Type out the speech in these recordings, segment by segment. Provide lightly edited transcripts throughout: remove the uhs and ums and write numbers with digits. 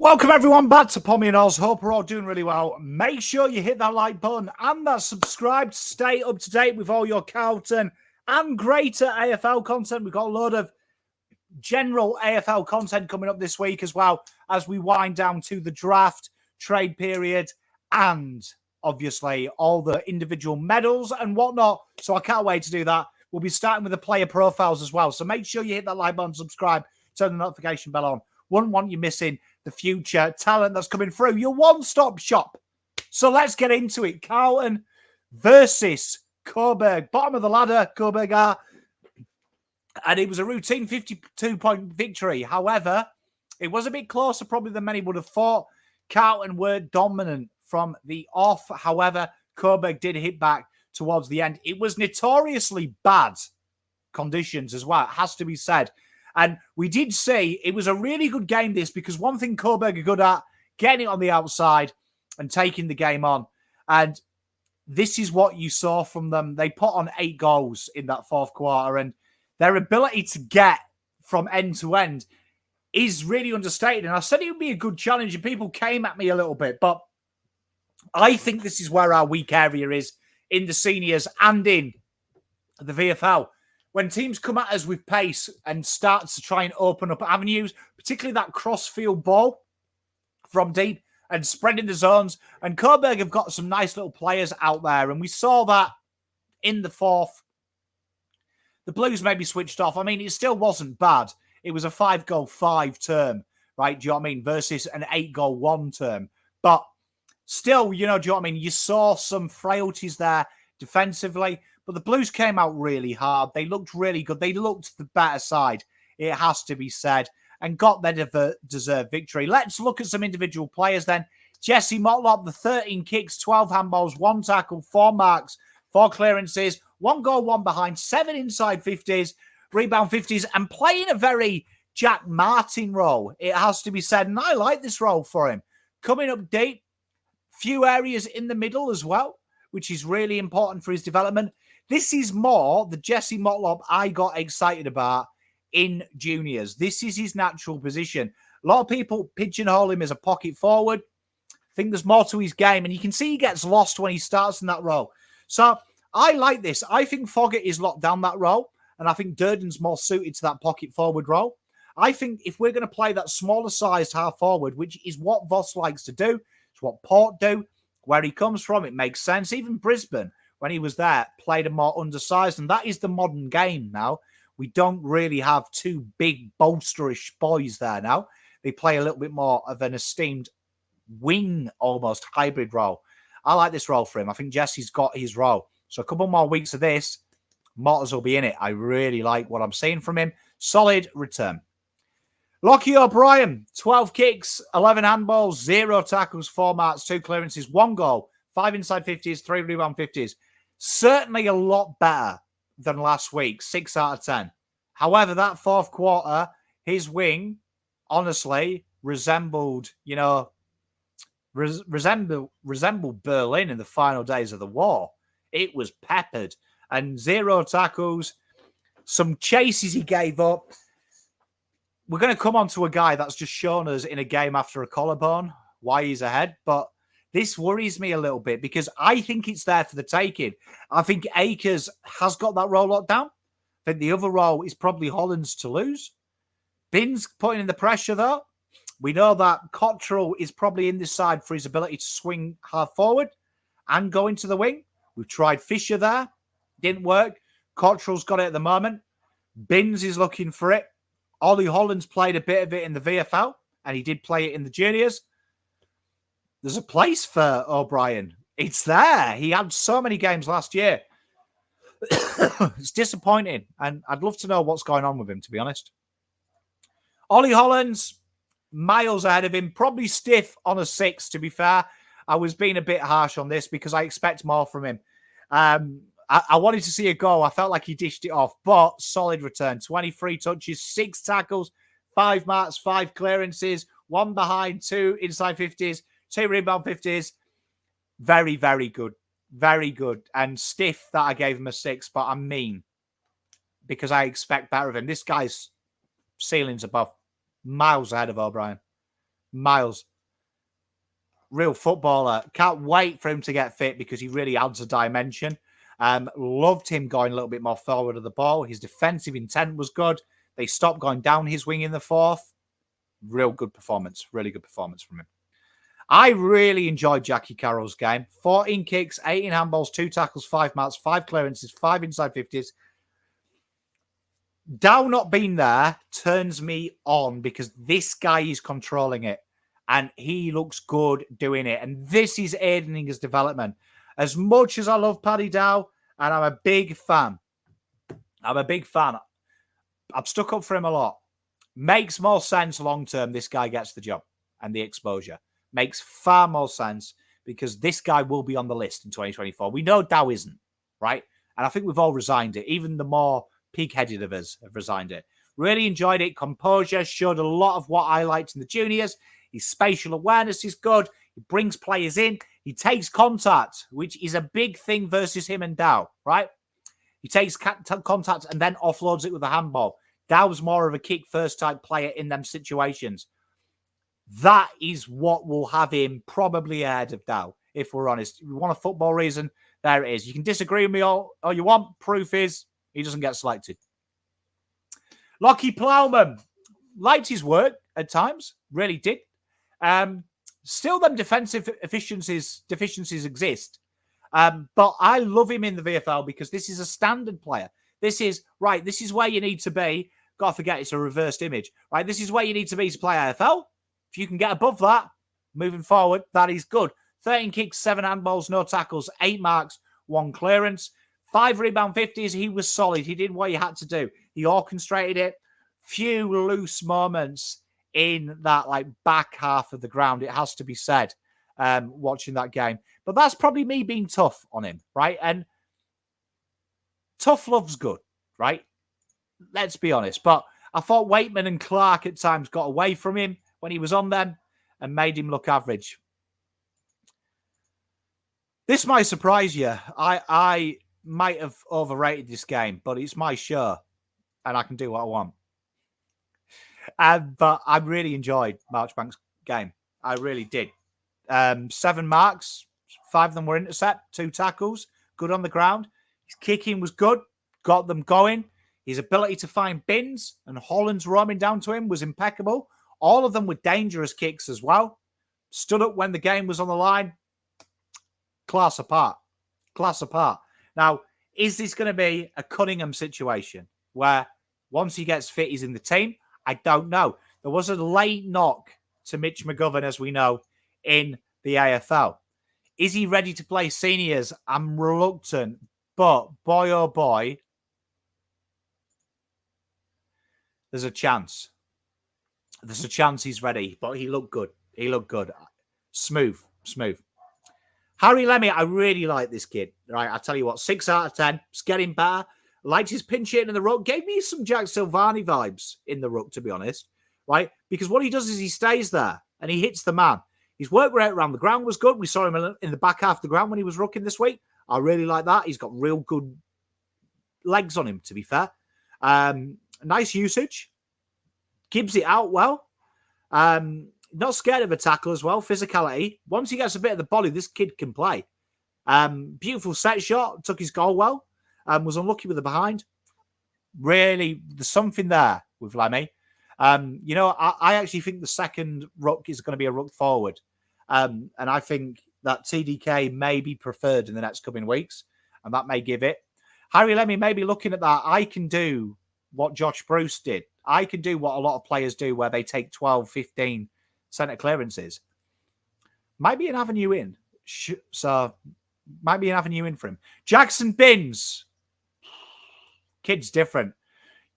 Welcome everyone back to Pommy and Oz. Hope we're all doing really well. Make sure you hit that like button and that subscribe to stay up to date with all your Carlton and greater AFL content. We've got a lot of general AFL content coming up this week as well as we wind down to the draft, trade period, and obviously all the individual medals and whatnot. So I can't wait to do that. We'll be starting with the player profiles as well. So make sure you hit that like button, subscribe, turn the notification bell on. Wouldn't want you missing the future talent that's coming through. Your one-stop shop. So let's get into it. Carlton versus Coburg. Bottom of the ladder, Coburg are. And it was a routine 52-point victory. However, it was a bit closer probably than many would have thought. Carlton were dominant from the off. However, Coburg did hit back towards the end. It was notoriously bad conditions as well, it has to be said. And we did see it was a really good game, this, because one thing Coburg are good at, getting it on the outside and taking the game on. And this is what you saw from them. They put on 8 goals in that fourth quarter, and their ability to get from end to end is really understated. And I said it would be a good challenge, and people came at me a little bit. But I think this is where our weak area is in the seniors and in the VFL. When teams come at us with pace and start to try and open up avenues, particularly that cross-field ball from deep and spreading the zones. And Coburg have got some nice little players out there. And we saw that in the fourth. The Blues maybe switched off. I mean, it still wasn't bad. It was a 5-goal 5 term, right? Do you know what I mean? Versus an 8-goal 1 term. But still, you know, do you know what I mean? You saw some frailties there defensively. But the Blues came out really hard. They looked really good. They looked the better side, it has to be said, and got their deserved victory. Let's look at some individual players then. Jesse Motlop, the 13 kicks, 12 handballs, 1 tackle, 4 marks, 4 clearances, 1 goal, 1 behind, 7 inside 50s, rebound 50s, and playing a very Jack Martin role, it has to be said. And I like this role for him. Coming up deep, few areas in the middle as well, which is really important for his development. This is more the Jesse Motlop I got excited about in juniors. This is his natural position. A lot of people pigeonhole him as a pocket forward. I think there's more to his game, and you can see he gets lost when he starts in that role. So I like this. I think Foggett is locked down that role, and I think Durden's more suited to that pocket forward role. I think if we're going to play that smaller sized half forward, which is what Voss likes to do, it's what Port do, where he comes from, it makes sense. Even Brisbane, when he was there, played a more undersized, and that is the modern game now. We don't really have 2 big, bolsterish boys there now. They play a little bit more of an esteemed wing, almost hybrid role. I like this role for him. I think Jesse's got his role. So a couple more weeks of this, Motters will be in it. I really like what I'm seeing from him. Solid return. Lockie O'Brien, 12 kicks, 11 handballs, 0 tackles, 4 marks, 2 clearances, 1 goal, 5 inside 50s, 3 rebound 50s. Certainly a lot better than last week, 6 out of 10. However, that fourth quarter, his wing, honestly, resembled, you know, resembled Berlin in the final days of the war. It was peppered. And 0 tackles, some chases he gave up. We're going to come on to a guy that's just shown us in a game after a collarbone why he's ahead, but this worries me a little bit because I think it's there for the taking. I think Akers has got that role locked down. I think the other role is probably Hollands to lose. Bin's putting in the pressure, though. We know that Cottrell is probably in this side for his ability to swing half forward and go into the wing. We've tried Fisher there. Didn't work. Cottrell's got it at the moment. Binns is looking for it. Ollie Hollands played a bit of it in the VFL, and he did play it in the juniors. There's a place for O'Brien. It's there. He had so many games last year. It's disappointing, and I'd love to know what's going on with him, to be honest. Ollie Hollands, miles ahead of him, probably stiff on a 6, to be fair. I was being a bit harsh on this because I expect more from him. I wanted to see a goal. I felt like he dished it off, but solid return. 23 touches, 6 tackles, 5 marks, 5 clearances, 1 behind, 2 inside 50s, 2 rebound 50s. Very, very good. Very good. And stiff that I gave him a 6, but I'm mean because I expect better of him. This guy's ceiling's above, miles ahead of O'Brien. Miles, real footballer. Can't wait for him to get fit because he really adds a dimension. Loved him going a little bit more forward of the ball. His defensive intent was good. They stopped going down his wing in the fourth. Real good performance. Really good performance from him. I really enjoyed Jackie Carroll's game. 14 kicks, 18 handballs, 2 tackles, 5 marks, 5 clearances, 5 inside 50s. Dow not being there turns me on because this guy is controlling it and he looks good doing it. And this is aiding his development. As much as I love Paddy Dow, and I'm a big fan. I've stuck up for him a lot. Makes more sense long term. This guy gets the job and the exposure. Makes far more sense because this guy will be on the list in 2024. We know Dow isn't, right? And I think we've all resigned it. Even the more pig-headed of us have resigned it. Really enjoyed it. Composure, showed a lot of what I liked in the juniors. His spatial awareness is good. He brings players in. He takes contact, which is a big thing versus him and Dow, right? He takes contact and then offloads it with a handball. Dow's more of a kick-first type player in them situations. That is what will have him probably ahead of Dow, if we're honest. If you want a football reason, there it is. You can disagree with me all you want. Proof is he doesn't get selected. Lockie Plowman liked his work at times, really did. Still, them defensive deficiencies exist. But I love him in the VFL because this is a standard player. This is where you need to be. Gotta forget it's a reversed image, right? This is where you need to be to play AFL. If you can get above that, moving forward, that is good. 13 kicks, 7 handballs, no tackles, 8 marks, 1 clearance, 5 rebound 50s. He was solid. He did what he had to do. He orchestrated it. Few loose moments in that back half of the ground, it has to be said, watching that game. But that's probably me being tough on him, right? And tough love's good, right? Let's be honest. But I thought Waitman and Clark at times got away from him when he was on them and made him look average. This might surprise you. I might have overrated this game, but it's my show and I can do what I want. But I really enjoyed Marchbank's game. I really did. 7 marks, 5 of them were intercept, 2 tackles, good on the ground. His kicking was good, got them going. His ability to find bins and Hollands roaming down to him was impeccable. All of them were dangerous kicks as well. Stood up when the game was on the line. Class apart. Class apart. Now, is this going to be a Cunningham situation where once he gets fit, he's in the team? I don't know. There was a late knock to Mitch McGovern, as we know, in the AFL. Is he ready to play seniors? I'm reluctant. But boy, oh boy, there's a chance. There's a chance he's ready, but he looked good. He looked good. Smooth. Harry Lemmy, I really like this kid. Right, I tell you what, 6 out of 10. It's getting better. Liked his pinch hitting in the ruck. Gave me some Jack Silvani vibes in the ruck, to be honest. Right? Because what he does is he stays there and he hits the man. His work rate around the ground was good. We saw him in the back half of the ground when he was rucking this week. I really like that. He's got real good legs on him, to be fair. Nice usage. Gives it out well. Not scared of a tackle as well. Physicality. Once he gets a bit of the body, this kid can play. Beautiful set shot. Took his goal well. Was unlucky with the behind. Really, there's something there with Lemmy. I actually think the second ruck is going to be a ruck forward. And I think that TDK may be preferred in the next coming weeks. And that may give it. Harry Lemmy may be looking at that. I can do what Josh Bruce did. I can do what a lot of players do where they take 12, 15 centre clearances. Might be an avenue in. So, might be an avenue in for him. Jackson Binns. Kid's different.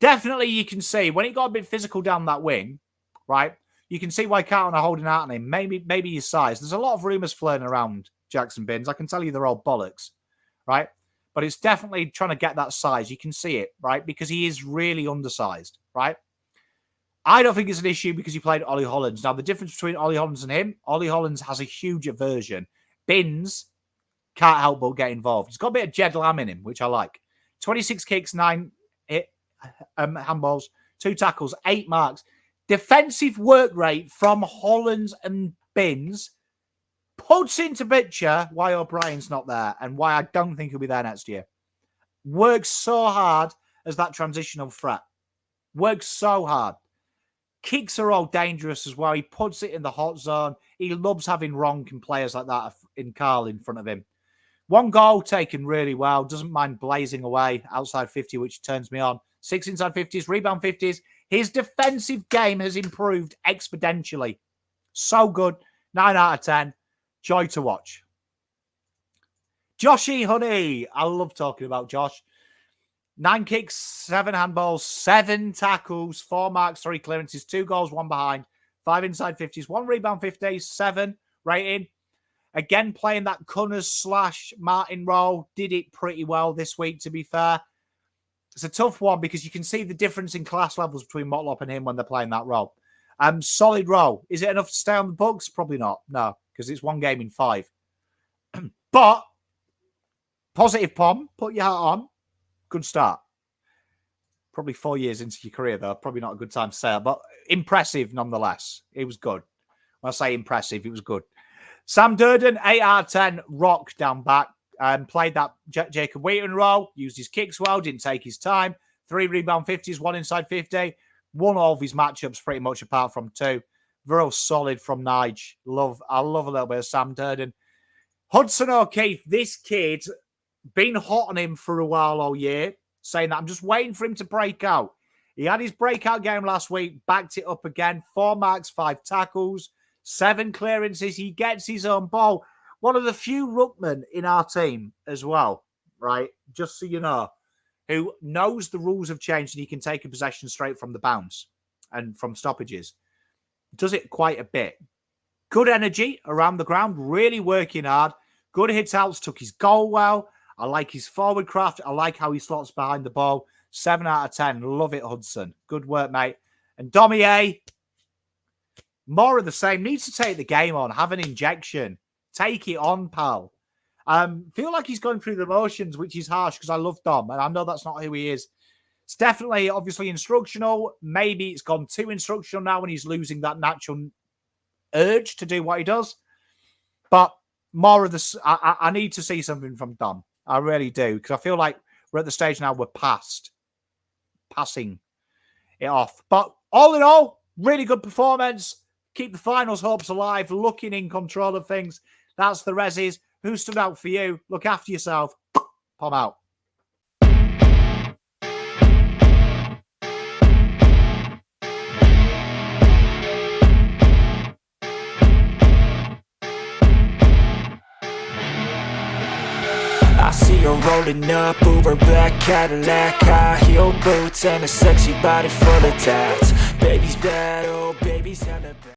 Definitely you can see when he got a bit physical down that wing, right? You can see why Carlton are holding out on him. Maybe his size. There's a lot of rumours flirting around Jackson Binns. I can tell you they're all bollocks, right? But it's definitely trying to get that size. You can see it, right? Because he is really undersized, right? I don't think it's an issue because he played Ollie Hollands. Now, the difference between Ollie Hollands and him, Ollie Hollands has a huge aversion. Binns can't help but get involved. He's got a bit of Jed Lamb in him, which I like. 26 kicks, 9 handballs, 2 tackles, 8 marks. defensive work rate from Hollands and Binns puts into picture why O'Brien's not there and why I don't think he'll be there next year. Works so hard as that transitional threat. Works so hard. Kicks are all dangerous as well. He puts it in the hot zone. He loves having Ronk players like that in Carl in front of him. One goal taken really well. Doesn't mind blazing away outside 50, which turns me on. 6 inside 50s, rebound 50s. His defensive game has improved exponentially. So good. 9 out of 10. Joy to watch. Joshy Honey. I love talking about Josh. 9 kicks, 7 handballs, 7 tackles, 4 marks, 3 clearances, 2 goals, 1 behind, 5 inside 50s, 1 rebound 50s, 7 rating. Again, playing that Cunners/Martin role. Did it pretty well this week, to be fair. It's a tough one because you can see the difference in class levels between Motlop and him when they're playing that role. Solid role. Is it enough to stay on the books? Probably not. No, because it's 1 game in 5. But, positive Pom, put your hat on. Good start. Probably 4 years into your career, though. Probably not a good time to say that, but impressive nonetheless. It was good. When I say impressive, it was good. Sam Durden, 8 out of 10, rock down back. Played that Jacob Wheaton role, used his kicks well, didn't take his time. 3 rebound 50s, 1 inside 50. Won all of his matchups pretty much apart from 2. Real solid from Nige. I love a little bit of Sam Durden. Hudson O'Keefe, this kid, been hot on him for a while all year, saying that I'm just waiting for him to break out. He had his breakout game last week, backed it up again. 4 marks, 5 tackles, 7 clearances. He gets his own ball. One of the few ruckmen in our team as well, right? Just so you know, who knows the rules have changed and he can take a possession straight from the bounce and from stoppages. Does it quite a bit. Good energy around the ground, really working hard. Good hit outs, took his goal well. I like his forward craft. I like how he slots behind the ball. 7 out of 10. Love it, Hudson. Good work, mate. And Dommy A, more of the same. Needs to take the game on. Have an injection. Take it on, pal. Feel like he's going through the motions, which is harsh because I love Dom, and I know that's not who he is. It's definitely, obviously, instructional. Maybe it's gone too instructional now when he's losing that natural urge to do what he does. But more of this, I need to see something from Dom. I really do, because I feel like we're at the stage now we're passing it off. But all in all, really good performance. Keep the finals hopes alive, looking in control of things. That's the Rezzes. Who stood out for you? Look after yourself. Pom out. I see her rolling up, Uber black Cadillac, high heel boots and a sexy body full of tats. Baby's bad, oh baby's hella bad.